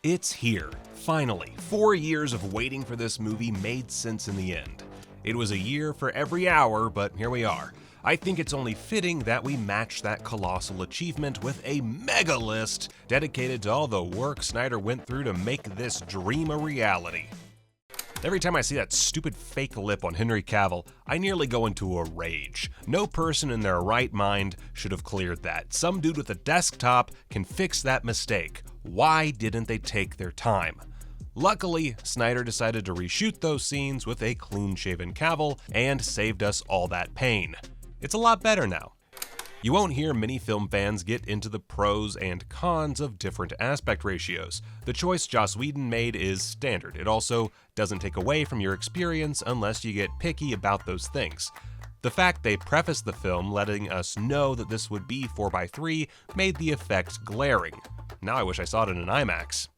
It's here. Finally, 4 years of waiting for this movie made sense in the end. It was a year for every hour, but here we are. I think it's only fitting that we match that colossal achievement with a mega list dedicated to all the work Snyder went through to make this dream a reality. Every time I see that stupid fake lip on Henry Cavill, I nearly go into a rage. No person in their right mind should have cleared that. Some dude with a desktop can fix that mistake. Why didn't they take their time? Luckily, Snyder decided to reshoot those scenes with a clean-shaven Cavill and saved us all that pain. It's a lot better now. You won't hear many film fans get into the pros and cons of different aspect ratios. The choice Joss Whedon made is standard. It also doesn't take away from your experience unless you get picky about those things. The fact they prefaced the film letting us know that this would be 4:3 made the effect glaring. Now I wish I saw it in an IMAX.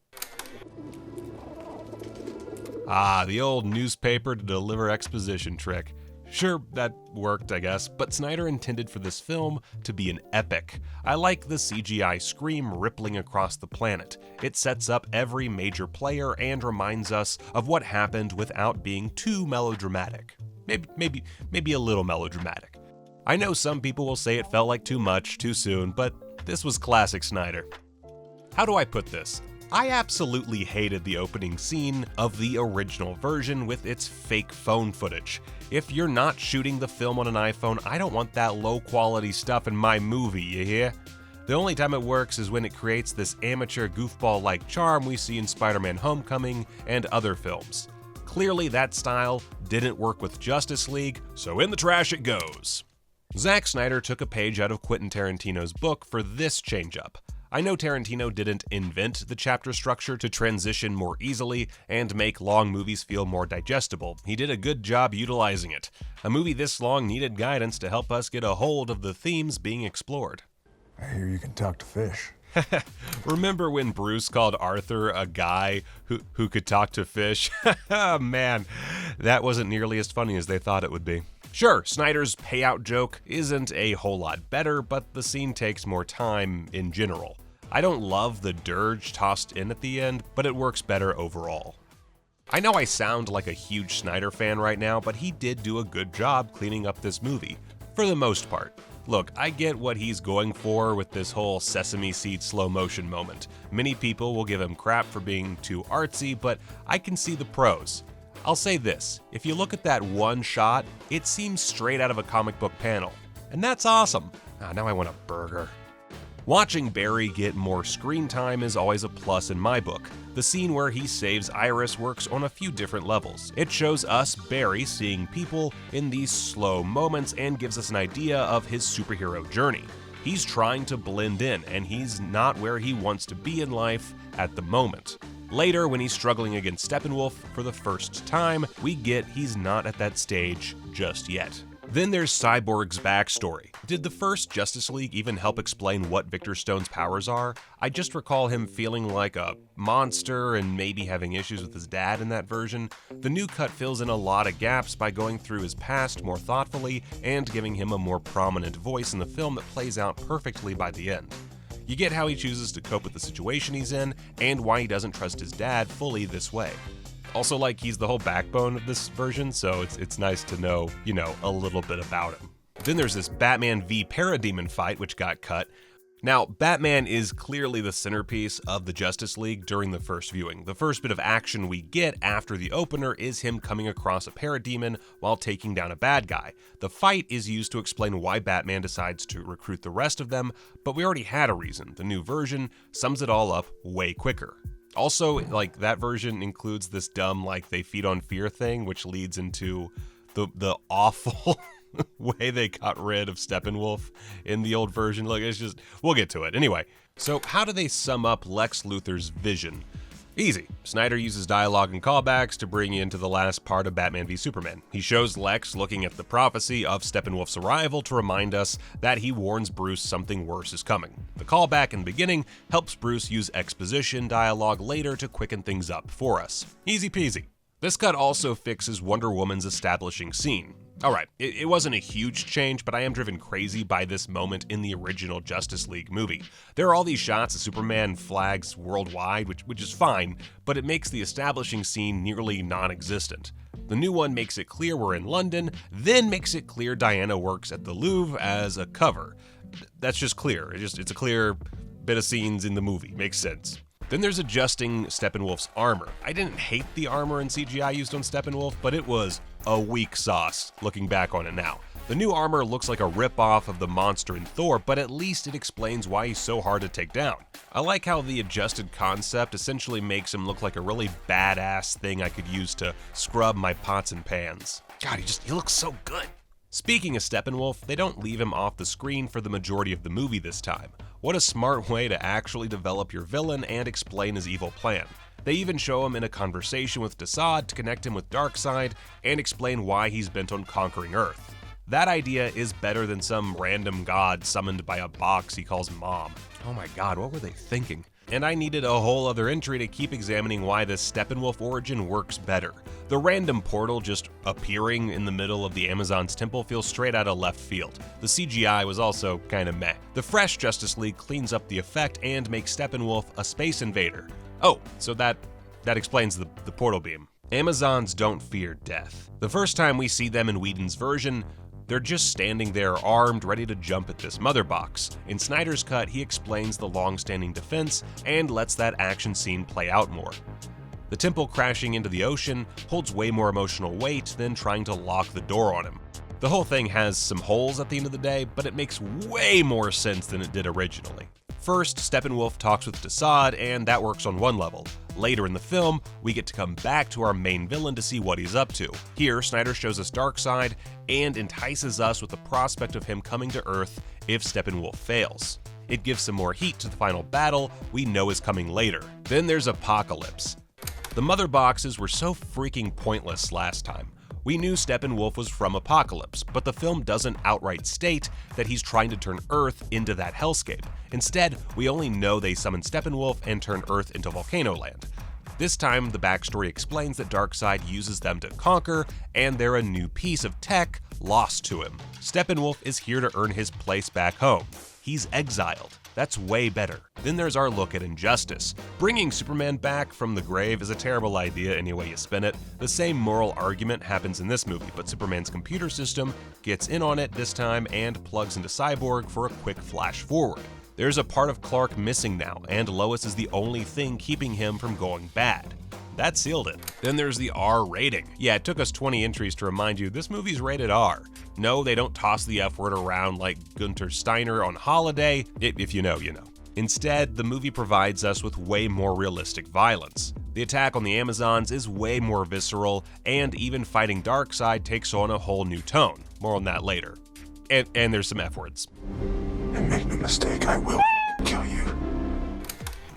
The old newspaper to deliver exposition trick. Sure, that worked, I guess, but Snyder intended for this film to be an epic. I like the CGI scream rippling across the planet. It sets up every major player and reminds us of what happened without being too melodramatic. Maybe a little melodramatic. I know some people will say it felt like too much, too soon, but this was classic Snyder. How do I put this? I absolutely hated the opening scene of the original version with its fake phone footage. If you're not shooting the film on an iPhone, I don't want that low quality stuff in my movie, you hear? The only time it works is when it creates this amateur goofball-like charm we see in Spider-Man Homecoming and other films. Clearly that style didn't work with Justice League, so in the trash it goes. Zach Snyder took a page out of Quentin Tarantino's book for this change-up. I know Tarantino didn't invent the chapter structure to transition more easily and make long movies feel more digestible. He did a good job utilizing it. A movie this long needed guidance to help us get a hold of the themes being explored. I hear you can talk to fish. Remember when Bruce called Arthur a guy who could talk to fish? Man, that wasn't nearly as funny as they thought it would be. Sure, Snyder's payout joke isn't a whole lot better, but the scene takes more time in general. I don't love the dirge tossed in at the end, but it works better overall. I know I sound like a huge Snyder fan right now, but he did do a good job cleaning up this movie, for the most part. Look, I get what he's going for with this whole Sesame Seed slow motion moment. Many people will give him crap for being too artsy, but I can see the pros. I'll say this, if you look at that one shot, it seems straight out of a comic book panel. And that's awesome. Now I want a burger. Watching Barry get more screen time is always a plus in my book. The scene where he saves Iris works on a few different levels. It shows us, Barry, seeing people in these slow moments and gives us an idea of his superhero journey. He's trying to blend in, and he's not where he wants to be in life at the moment. Later, when he's struggling against Steppenwolf for the first time, we get he's not at that stage just yet. Then there's Cyborg's backstory. Did the first Justice League even help explain what Victor Stone's powers are? I just recall him feeling like a monster and maybe having issues with his dad in that version. The new cut fills in a lot of gaps by going through his past more thoughtfully and giving him a more prominent voice in the film that plays out perfectly by the end. You get how he chooses to cope with the situation he's in and why he doesn't trust his dad fully this way. Also, like, he's the whole backbone of this version, so it's nice to know, a little bit about him. Then there's this Batman v Parademon fight, which got cut. Now, Batman is clearly the centerpiece of the Justice League during the first viewing. The first bit of action we get after the opener is him coming across a parademon while taking down a bad guy. The fight is used to explain why Batman decides to recruit the rest of them, but we already had a reason. The new version sums it all up way quicker. Also, that version includes this dumb, they feed on fear thing, which leads into the awful way they got rid of Steppenwolf in the old version. Look, it's just, we'll get to it. Anyway, so how do they sum up Lex Luthor's vision? Easy. Snyder uses dialogue and callbacks to bring you into the last part of Batman v Superman. He shows Lex looking at the prophecy of Steppenwolf's arrival to remind us that he warns Bruce something worse is coming. The callback in the beginning helps Bruce use exposition dialogue later to quicken things up for us. Easy peasy. This cut also fixes Wonder Woman's establishing scene. Alright, it wasn't a huge change, but I am driven crazy by this moment in the original Justice League movie. There are all these shots of Superman flags worldwide, which is fine, but it makes the establishing scene nearly non-existent. The new one makes it clear we're in London, then makes it clear Diana works at the Louvre as a cover. That's just clear. It's a clear bit of scenes in the movie. Makes sense. Then there's adjusting Steppenwolf's armor. I didn't hate the armor and CGI used on Steppenwolf, but it was a weak sauce looking back on it now. The new armor looks like a rip-off of the monster in Thor, but at least it explains why he's so hard to take down. I like how the adjusted concept essentially makes him look like a really badass thing I could use to scrub my pots and pans. God, he looks so good. Speaking of Steppenwolf, they don't leave him off the screen for the majority of the movie this time. What a smart way to actually develop your villain and explain his evil plan. They even show him in a conversation with Darkseid to connect him with Darkseid and explain why he's bent on conquering Earth. That idea is better than some random god summoned by a box he calls Mom. Oh my god, what were they thinking? And I needed a whole other entry to keep examining why this Steppenwolf origin works better. The random portal just appearing in the middle of the Amazon's temple feels straight out of left field. The CGI was also kinda meh. The fresh Justice League cleans up the effect and makes Steppenwolf a space invader. Oh, so that explains the portal beam. Amazons don't fear death. The first time we see them in Whedon's version, they're just standing there armed, ready to jump at this Motherbox. In Snyder's cut, he explains the long-standing defense and lets that action scene play out more. The temple crashing into the ocean holds way more emotional weight than trying to lock the door on him. The whole thing has some holes at the end of the day, but it makes way more sense than it did originally. First, Steppenwolf talks with Darkseid, and that works on one level. Later in the film, we get to come back to our main villain to see what he's up to. Here, Snyder shows us Darkseid and entices us with the prospect of him coming to Earth if Steppenwolf fails. It gives some more heat to the final battle we know is coming later. Then there's Apokolips. The Motherboxes were so freaking pointless last time. We knew Steppenwolf was from Apokolips, but the film doesn't outright state that he's trying to turn Earth into that hellscape. Instead, we only know they summon Steppenwolf and turn Earth into Volcano Land. This time, the backstory explains that Darkseid uses them to conquer, and they're a new piece of tech lost to him. Steppenwolf is here to earn his place back home. He's exiled. That's way better. Then there's our look at injustice. Bringing Superman back from the grave is a terrible idea any way you spin it. The same moral argument happens in this movie, but Superman's computer system gets in on it this time and plugs into Cyborg for a quick flash forward. There's a part of Clark missing now, and Lois is the only thing keeping him from going bad. That sealed it. Then there's the R rating. Yeah, it took us 20 entries to remind you this movie's rated R. No, they don't toss the F word around like Gunther Steiner on Holiday. If you know, you know. Instead, the movie provides us with way more realistic violence. The attack on the Amazons is way more visceral, and even fighting Darkseid takes on a whole new tone. More on that later. And there's some F words. And make no mistake, I will kill you.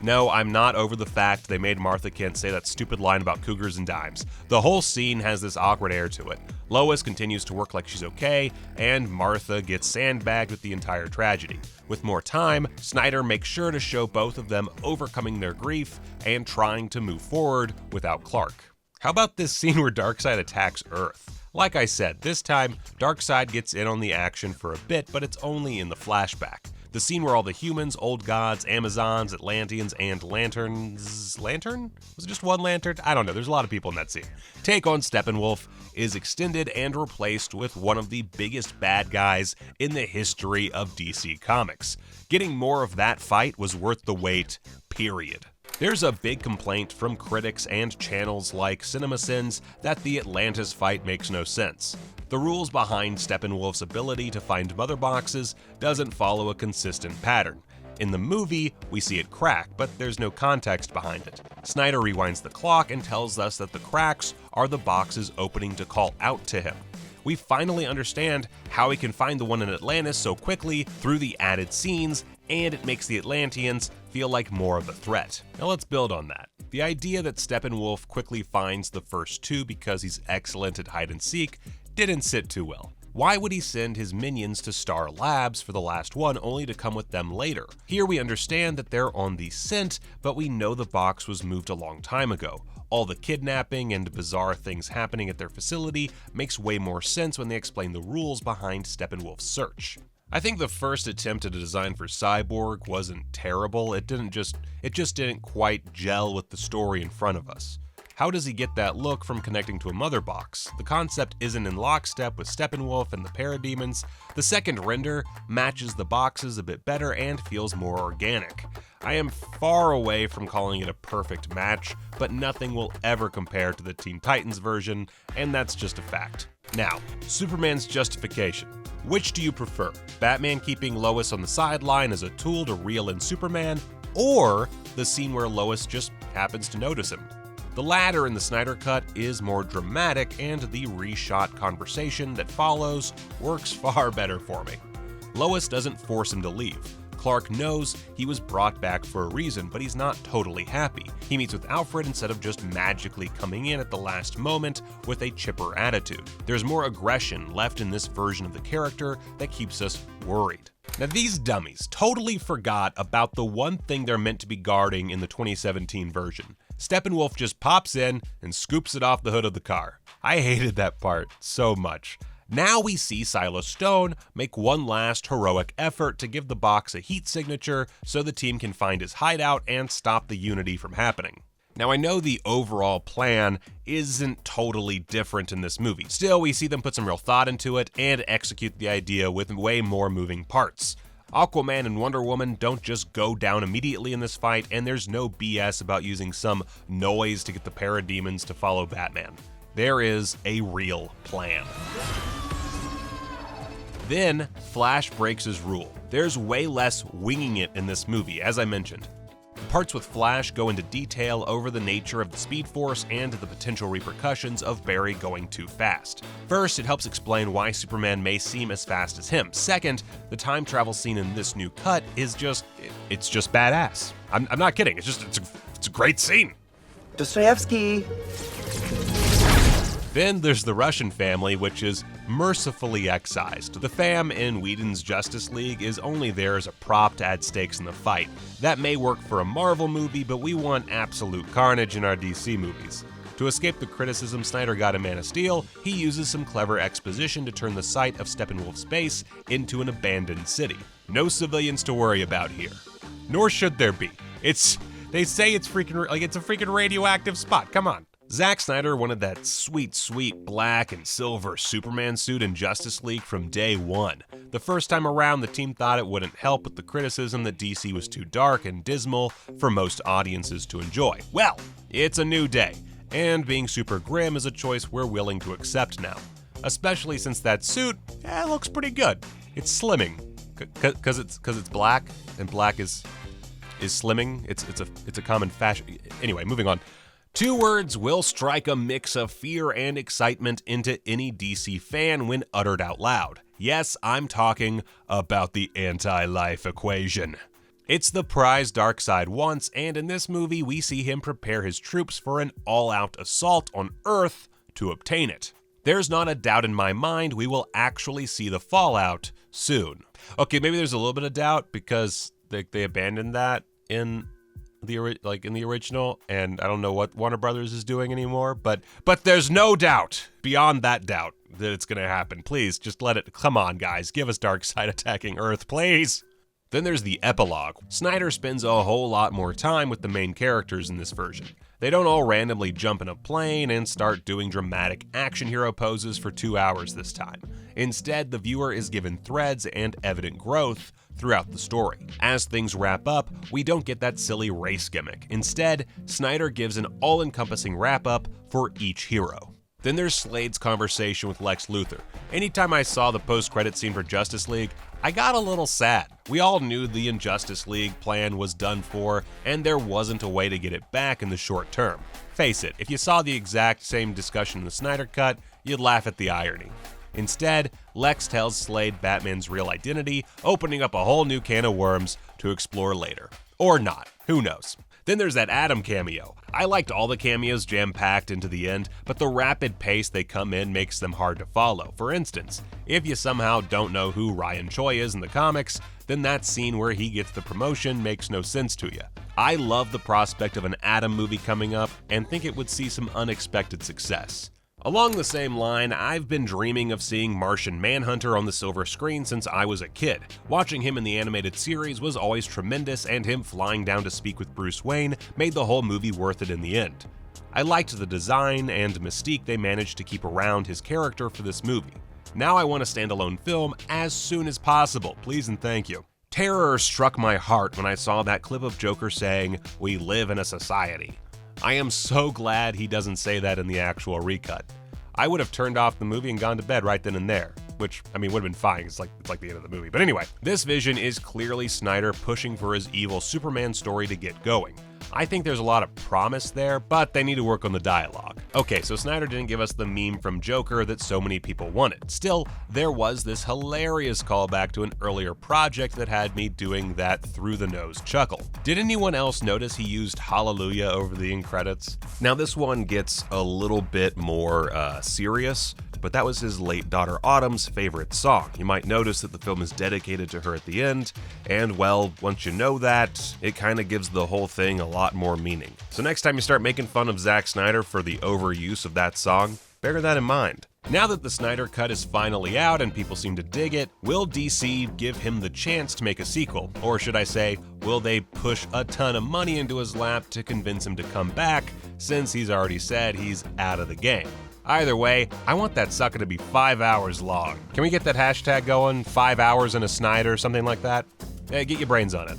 No, I'm not over the fact they made Martha Kent say that stupid line about cougars and dimes. The whole scene has this awkward air to it. Lois continues to work like she's okay, and Martha gets sandbagged with the entire tragedy. With more time, Snyder makes sure to show both of them overcoming their grief and trying to move forward without Clark. How about this scene where Darkseid attacks Earth? Like I said, this time, Darkseid gets in on the action for a bit, but it's only in the flashback. The scene where all the humans, old gods, Amazons, Atlanteans, and lanterns... Lantern? Was it just one lantern? I don't know, there's a lot of people in that scene. Take on Steppenwolf is extended and replaced with one of the biggest bad guys in the history of DC Comics. Getting more of that fight was worth the wait, period. There's a big complaint from critics and channels like CinemaSins that the Atlantis fight makes no sense. The rules behind Steppenwolf's ability to find Motherboxes doesn't follow a consistent pattern. In the movie, we see it crack, but there's no context behind it. Snyder rewinds the clock and tells us that the cracks are the boxes opening to call out to him. We finally understand how he can find the one in Atlantis so quickly through the added scenes, and it makes the Atlanteans feel like more of a threat. Now let's build on that. The idea that Steppenwolf quickly finds the first two because he's excellent at hide and seek didn't sit too well. Why would he send his minions to Star Labs for the last one only to come with them later? Here we understand that they're on the scent, but we know the box was moved a long time ago. All the kidnapping and bizarre things happening at their facility makes way more sense when they explain the rules behind Steppenwolf's search. I think the first attempt at a design for Cyborg wasn't terrible. It just didn't quite gel with the story in front of us. How does he get that look from connecting to a Motherbox? The concept isn't in lockstep with Steppenwolf and the parademons. The second render matches the boxes a bit better and feels more organic. I am far away from calling it a perfect match, but nothing will ever compare to the Teen Titans version, and that's just a fact. Now, Superman's justification. Which do you prefer? Batman keeping Lois on the sideline as a tool to reel in Superman, or the scene where Lois just happens to notice him? The latter in the Snyder Cut is more dramatic, and the reshot conversation that follows works far better for me. Lois doesn't force him to leave. Clark knows he was brought back for a reason, but he's not totally happy. He meets with Alfred instead of just magically coming in at the last moment with a chipper attitude. There's more aggression left in this version of the character that keeps us worried. Now, these dummies totally forgot about the one thing they're meant to be guarding in the 2017 version. Steppenwolf just pops in and scoops it off the hood of the car. I hated that part so much. Now we see Silas Stone make one last heroic effort to give the box a heat signature so the team can find his hideout and stop the Unity from happening. Now, I know the overall plan isn't totally different in this movie. Still, we see them put some real thought into it and execute the idea with way more moving parts. Aquaman and Wonder Woman don't just go down immediately in this fight, and there's no BS about using some noise to get the parademons to follow Batman. There is a real plan. Then, Flash breaks his rule. There's way less winging it in this movie, as I mentioned. Parts with Flash go into detail over the nature of the Speed Force and the potential repercussions of Barry going too fast. First, it helps explain why Superman may seem as fast as him. Second, the time travel scene in this new cut is it's just badass. I'm not kidding, it's a great scene. Dostoevsky. Then there's the Russian family, which is mercifully excised. The fam in Whedon's Justice League is only there as a prop to add stakes in the fight. That may work for a Marvel movie, but we want absolute carnage in our DC movies. To escape the criticism Snyder got in Man of Steel, he uses some clever exposition to turn the site of Steppenwolf's base into an abandoned city. No civilians to worry about here. Nor should there be. They say it's a freaking radioactive spot, come on. Zach Snyder wanted that sweet black and silver Superman suit in Justice League from day one. The first time around, the team thought it wouldn't help with the criticism that DC was too dark and dismal for most audiences to enjoy. Well, it's a new day, and being super grim is a choice we're willing to accept now. Especially since that suit, looks pretty good. It's slimming, cause it's black, and black is slimming. It's a common fashion. Anyway, moving on. Two words will strike a mix of fear and excitement into any DC fan when uttered out loud. Yes, I'm talking about the anti-life equation. It's the prize Darkseid wants, and in this movie we see him prepare his troops for an all-out assault on Earth to obtain it. There's not a doubt in my mind we will actually see the fallout soon. Okay, maybe there's a little bit of doubt because they abandoned that in the original, and I don't know what Warner Brothers is doing anymore, but there's no doubt beyond that doubt that it's gonna happen. Please, just come on guys, give us Darkseid attacking Earth, please. Then there's the epilogue. Snyder spends a whole lot more time with the main characters in this version. They don't all randomly jump in a plane and start doing dramatic action hero poses for 2 hours this time. Instead, the viewer is given threads and evident growth throughout the story. As things wrap up, we don't get that silly race gimmick. Instead, Snyder gives an all-encompassing wrap-up for each hero. Then there's Slade's conversation with Lex Luthor. Anytime I saw the post-credit scene for Justice League, I got a little sad. We all knew the Injustice League plan was done for, and there wasn't a way to get it back in the short term. Face it, if you saw the exact same discussion in the Snyder Cut, you'd laugh at the irony. Instead, Lex tells Slade Batman's real identity, opening up a whole new can of worms to explore later. Or not, who knows. Then there's that Atom cameo. I liked all the cameos jam-packed into the end, but the rapid pace they come in makes them hard to follow. For instance, if you somehow don't know who Ryan Choi is in the comics, then that scene where he gets the promotion makes no sense to you. I love the prospect of an Atom movie coming up and think it would see some unexpected success. Along the same line, I've been dreaming of seeing Martian Manhunter on the silver screen since I was a kid. Watching him in the animated series was always tremendous, and him flying down to speak with Bruce Wayne made the whole movie worth it in the end. I liked the design and mystique they managed to keep around his character for this movie. Now I want a standalone film as soon as possible, please and thank you. Terror struck my heart when I saw that clip of Joker saying, "We live in a society." I am so glad he doesn't say that in the actual recut. I would have turned off the movie and gone to bed right then and there, which, I mean, would have been fine. It's like the end of the movie. But anyway, this vision is clearly Snyder pushing for his evil Superman story to get going. I think there's a lot of promise there, but they need to work on the dialogue. Okay, so Snyder didn't give us the meme from Joker that so many people wanted. Still, there was this hilarious callback to an earlier project that had me doing that through-the-nose chuckle. Did anyone else notice he used Hallelujah over the end credits? Now this one gets a little bit more serious, but that was his late daughter Autumn's favorite song. You might notice that the film is dedicated to her at the end, and well, once you know that, it kind of gives the whole thing a lot more meaning. So next time you start making fun of Zack Snyder for the overuse of that song, bear that in mind. Now that the Snyder Cut is finally out and people seem to dig it, will DC give him the chance to make a sequel? Or should I say, will they push a ton of money into his lap to convince him to come back, since he's already said he's out of the game? Either way, I want that sucker to be 5 hours long. Can we get that hashtag going? 5 hours in a Snyder, something like that? Get your brains on it.